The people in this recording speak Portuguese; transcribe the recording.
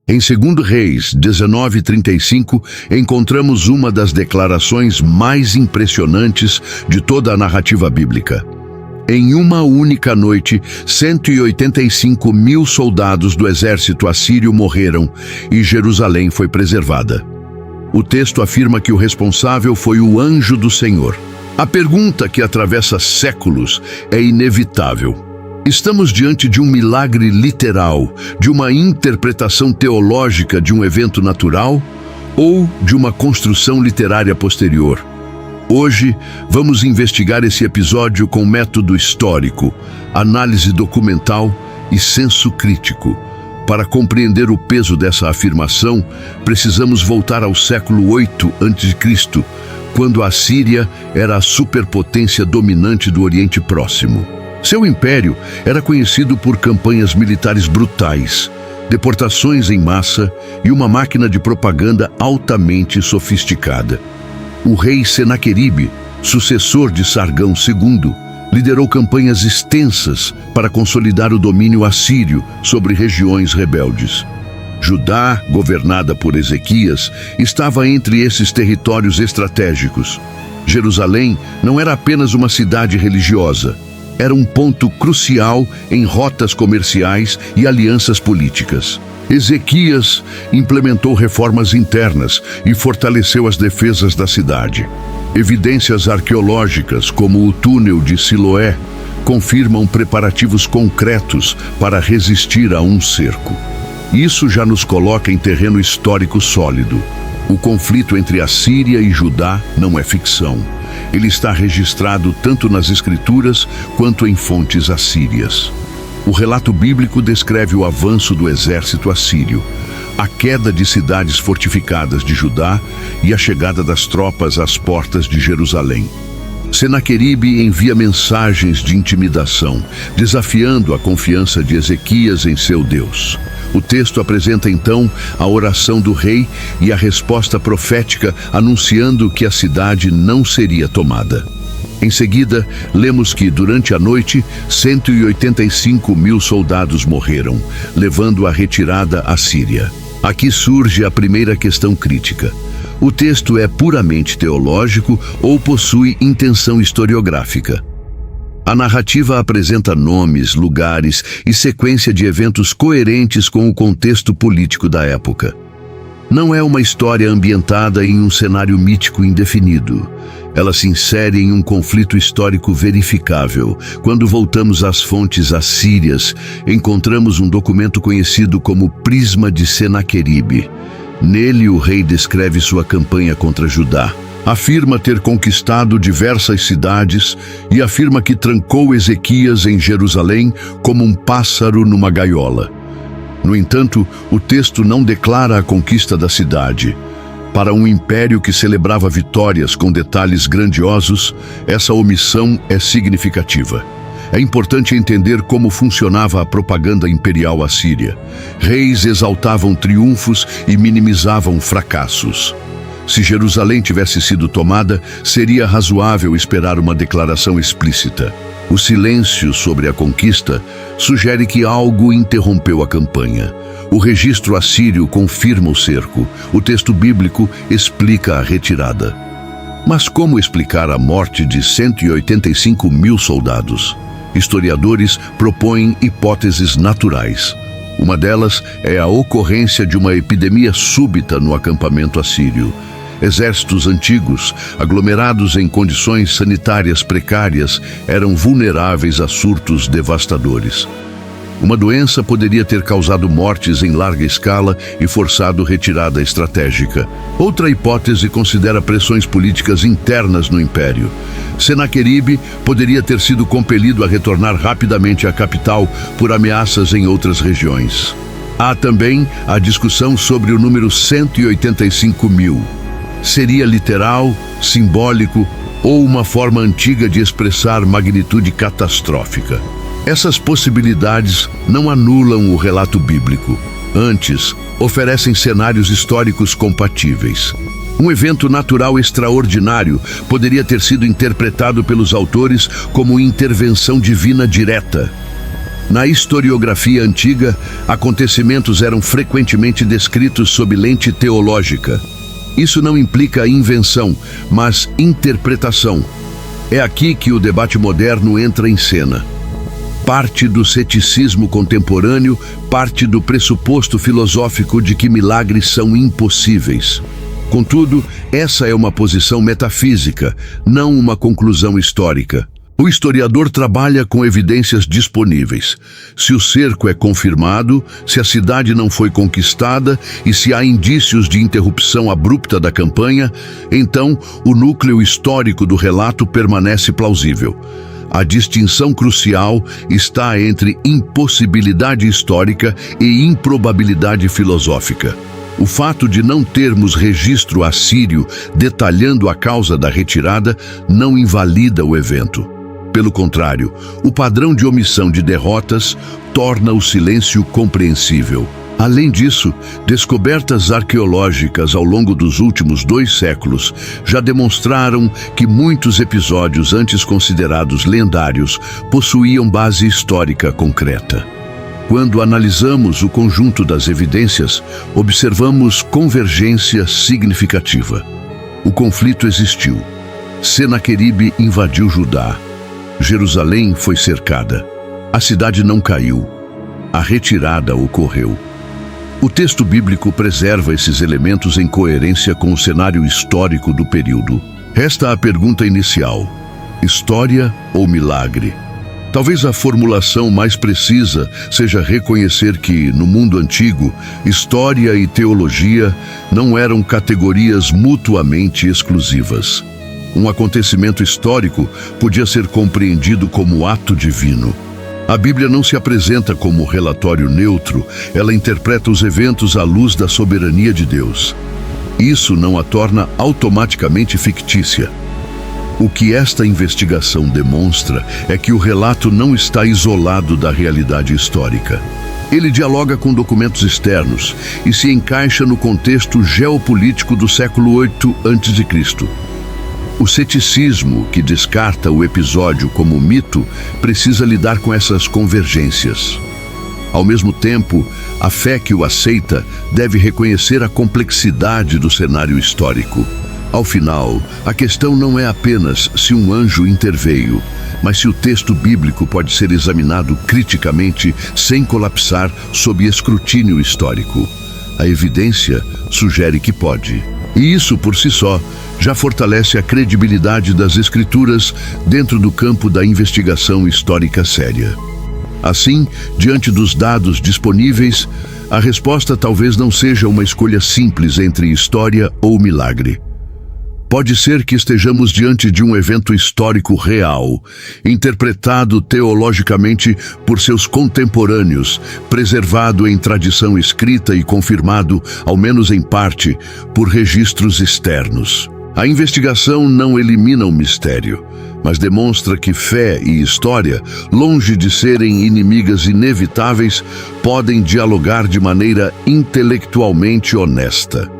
Em 2 Reis 19:35, encontramos uma das declarações mais impressionantes de toda a narrativa bíblica. Em uma única noite, 185.000 soldados do exército assírio morreram e Jerusalém foi preservada. O texto afirma que o responsável foi o anjo do Senhor. A pergunta que atravessa séculos é inevitável. Estamos diante de um milagre literal, de uma interpretação teológica de um evento natural ou de uma construção literária posterior? Hoje, vamos investigar esse episódio com método histórico, análise documental e senso crítico. Para compreender o peso dessa afirmação, precisamos voltar ao século 8 a.C., quando a Síria era a superpotência dominante do Oriente Próximo. Seu império era conhecido por campanhas militares brutais, deportações em massa e uma máquina de propaganda altamente sofisticada. O rei Senaqueribe, sucessor de Sargão II, liderou campanhas extensas para consolidar o domínio assírio sobre regiões rebeldes. Judá, governada por Ezequias, estava entre esses territórios estratégicos. Jerusalém não era apenas uma cidade religiosa, era um ponto crucial em rotas comerciais e alianças políticas. Ezequias implementou reformas internas e fortaleceu as defesas da cidade. Evidências arqueológicas, como o túnel de Siloé, confirmam preparativos concretos para resistir a um cerco. Isso já nos coloca em terreno histórico sólido. O conflito entre a Síria e Judá não é ficção. Ele está registrado tanto nas escrituras quanto em fontes assírias. O relato bíblico descreve o avanço do exército assírio, a queda de cidades fortificadas de Judá e a chegada das tropas às portas de Jerusalém. Senaqueribe envia mensagens de intimidação, desafiando a confiança de Ezequias em seu Deus. O texto apresenta então a oração do rei e a resposta profética anunciando que a cidade não seria tomada. Em seguida, lemos que, durante a noite, 185.000 soldados morreram, levando a retirada à Síria. Aqui surge a primeira questão crítica. O texto é puramente teológico ou possui intenção historiográfica? A narrativa apresenta nomes, lugares e sequência de eventos coerentes com o contexto político da época. Não é uma história ambientada em um cenário mítico indefinido. Ela se insere em um conflito histórico verificável. Quando voltamos às fontes assírias, encontramos um documento conhecido como Prisma de Senaqueribe. Nele, o rei descreve sua campanha contra Judá. Afirma ter conquistado diversas cidades e afirma que trancou Ezequias em Jerusalém como um pássaro numa gaiola. No entanto, o texto não declara a conquista da cidade. Para um império que celebrava vitórias com detalhes grandiosos, essa omissão é significativa. É importante entender como funcionava a propaganda imperial assíria. Reis exaltavam triunfos e minimizavam fracassos. Se Jerusalém tivesse sido tomada, seria razoável esperar uma declaração explícita. O silêncio sobre a conquista sugere que algo interrompeu a campanha. O registro assírio confirma o cerco. O texto bíblico explica a retirada. Mas como explicar a morte de 185.000 soldados? Historiadores propõem hipóteses naturais. Uma delas é a ocorrência de uma epidemia súbita no acampamento assírio. Exércitos antigos, aglomerados em condições sanitárias precárias, eram vulneráveis a surtos devastadores. Uma doença poderia ter causado mortes em larga escala e forçado retirada estratégica. Outra hipótese considera pressões políticas internas no império. Senaqueribe poderia ter sido compelido a retornar rapidamente à capital por ameaças em outras regiões. Há também a discussão sobre o número 185.000. Seria literal, simbólico ou uma forma antiga de expressar magnitude catastrófica? Essas possibilidades não anulam o relato bíblico. Antes, oferecem cenários históricos compatíveis. Um evento natural extraordinário poderia ter sido interpretado pelos autores como intervenção divina direta. Na historiografia antiga, acontecimentos eram frequentemente descritos sob lente teológica. Isso não implica invenção, mas interpretação. É aqui que o debate moderno entra em cena. Parte do ceticismo contemporâneo, parte do pressuposto filosófico de que milagres são impossíveis. Contudo, essa é uma posição metafísica, não uma conclusão histórica. O historiador trabalha com evidências disponíveis. Se o cerco é confirmado, se a cidade não foi conquistada e se há indícios de interrupção abrupta da campanha, então o núcleo histórico do relato permanece plausível. A distinção crucial está entre impossibilidade histórica e improbabilidade filosófica. O fato de não termos registro assírio detalhando a causa da retirada não invalida o evento. Pelo contrário, o padrão de omissão de derrotas torna o silêncio compreensível. Além disso, descobertas arqueológicas ao longo dos últimos 2 séculos já demonstraram que muitos episódios antes considerados lendários possuíam base histórica concreta. Quando analisamos o conjunto das evidências, observamos convergência significativa. O conflito existiu. Senaqueribe invadiu Judá. Jerusalém foi cercada. A cidade não caiu. A retirada ocorreu. O texto bíblico preserva esses elementos em coerência com o cenário histórico do período. Resta a pergunta inicial: história ou milagre? Talvez a formulação mais precisa seja reconhecer que, no mundo antigo, história e teologia não eram categorias mutuamente exclusivas. Um acontecimento histórico podia ser compreendido como ato divino. A Bíblia não se apresenta como relatório neutro, ela interpreta os eventos à luz da soberania de Deus. Isso não a torna automaticamente fictícia. O que esta investigação demonstra é que o relato não está isolado da realidade histórica. Ele dialoga com documentos externos e se encaixa no contexto geopolítico do século VIII a.C. O ceticismo, que descarta o episódio como mito, precisa lidar com essas convergências. Ao mesmo tempo, a fé que o aceita deve reconhecer a complexidade do cenário histórico. Ao final, a questão não é apenas se um anjo interveio, mas se o texto bíblico pode ser examinado criticamente sem colapsar sob escrutínio histórico. A evidência sugere que pode. E isso, por si só, já fortalece a credibilidade das Escrituras dentro do campo da investigação histórica séria. Assim, diante dos dados disponíveis, a resposta talvez não seja uma escolha simples entre história ou milagre. Pode ser que estejamos diante de um evento histórico real, interpretado teologicamente por seus contemporâneos, preservado em tradição escrita e confirmado, ao menos em parte, por registros externos. A investigação não elimina o mistério, mas demonstra que fé e história, longe de serem inimigas inevitáveis, podem dialogar de maneira intelectualmente honesta.